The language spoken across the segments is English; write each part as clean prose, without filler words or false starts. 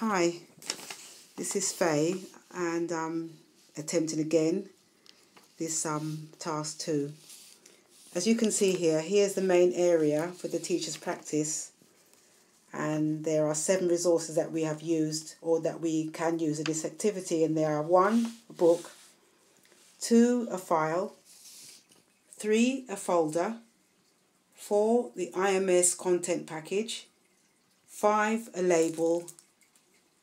Hi, this is Faye, and attempting again this task 2. As you can see here, here's the main area for the teacher's practice, and there are 7 resources that we have used or that we can use in this activity, and there are 1, a book, 2, a file, 3, a folder, 4, the IMS content package, 5, a label,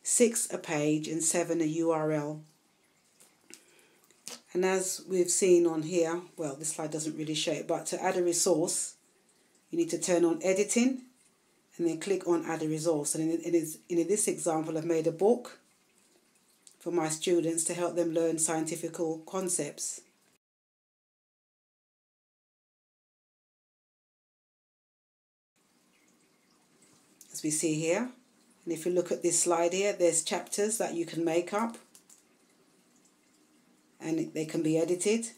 6, a page, and 7, a URL. And as we've seen on here, well, this slide doesn't really show it, but to add a resource, you need to turn on editing and then click on add a resource. And in this example, I've made a book for my students to help them learn scientific concepts. As we see here, and if you look at this slide here, there's chapters that you can make up and they can be edited.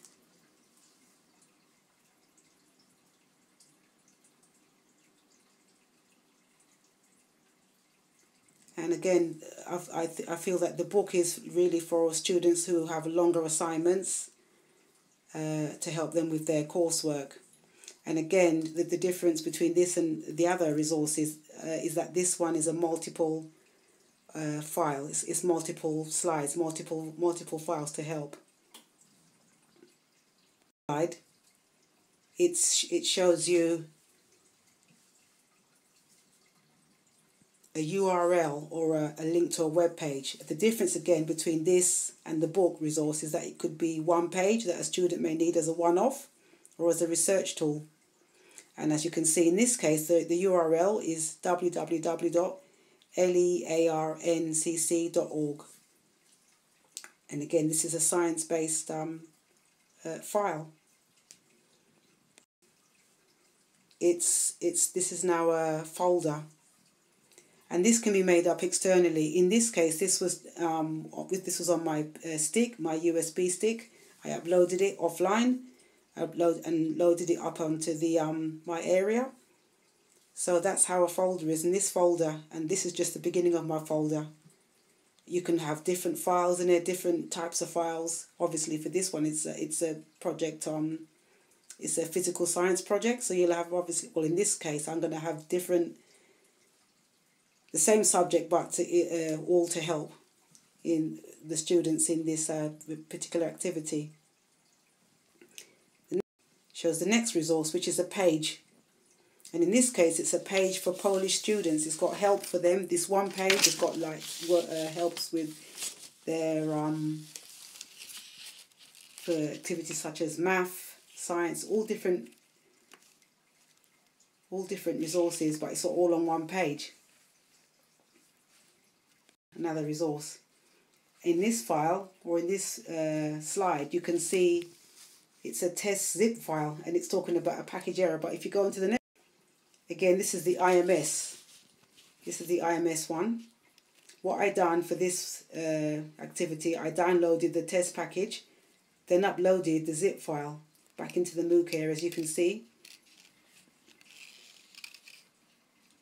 And again, I feel that the book is really for students who have longer assignments to help them with their coursework. And again, the difference between this and the other resources is that this one is a multiple file. It's multiple slides, multiple files to help. It shows you a URL or a link to a web page. The difference again between this and the book resource is that it could be one page that a student may need as a one-off or as a research tool. And as you can see in this case, the URL is www.learncc.org. And again, this is a science-based file. This is now a folder, and this can be made up externally. In this case, this was on my stick, my USB stick. I uploaded it offline, loaded it up onto the my area. So that's how a folder is. In this folder, and this is just the beginning of my folder, you can have different files in it, different types of files. Obviously, for this one, it's a project it's a physical science project, so you'll have obviously, well, in this case, I'm going to have the same subject, but all to help in the students in this particular activity. Shows the next resource, which is a page. And in this case, it's a page for Polish students. It's got help for them. This one page has got like helps with their for activities such as math, science, all different resources, but it's all on one page. Another resource. In this file, or in this slide, you can see it's a test zip file, and it's talking about a package error. But if you go into the next, again, this is the IMS. This is the IMS one. What I done for this activity, I downloaded the test package, then uploaded the zip file back into the MOOC here, as you can see.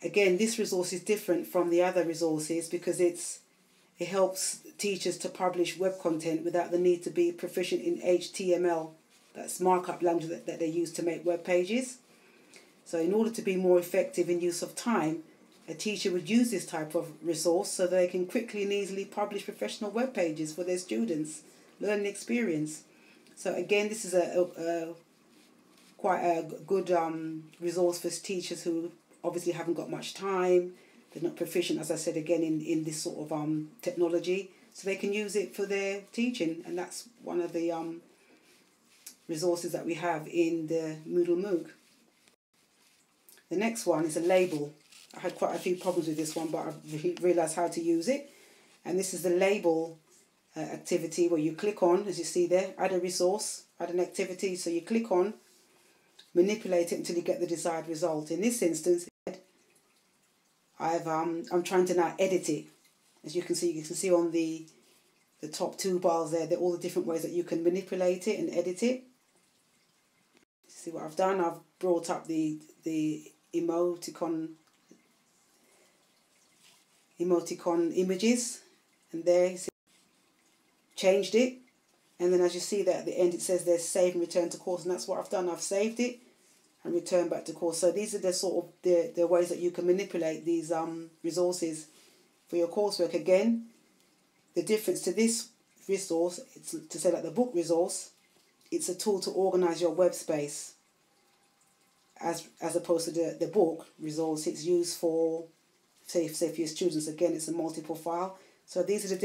Again, this resource is different from the other resources because it helps teachers to publish web content without the need to be proficient in HTML. That's markup language that they use to make web pages. So in order to be more effective in use of time, a teacher would use this type of resource so that they can quickly and easily publish professional web pages for their students' learning experience. So again, this is quite a good resource for teachers who obviously haven't got much time. They're not proficient, as I said again, in this sort of technology. So they can use it for their teaching, and that's one of the resources that we have in the Moodle MOOC. The next one is a label. I had quite a few problems with this one, but I've realised how to use it. And this is the label activity where you click on, as you see there, add a resource, add an activity. So you click on, manipulate it until you get the desired result. In this instance, I'm trying to now edit it. As you can see on the top 2 bars there, they're all the different ways that you can manipulate it and edit it. See what I've done? I've brought up the emoticon emoticon images, and there you see, changed it, and then as you see that at the end it says there's save and return to course, and that's what I've done. I've saved it and returned back to course. So these are the sort of the ways that you can manipulate these resources for your coursework. Again, the difference to this resource, it's to say like the book resource, it's a tool to organize your web space, as opposed to the book resource. It's used for, say for your students, again, it's a multiple file. So these are the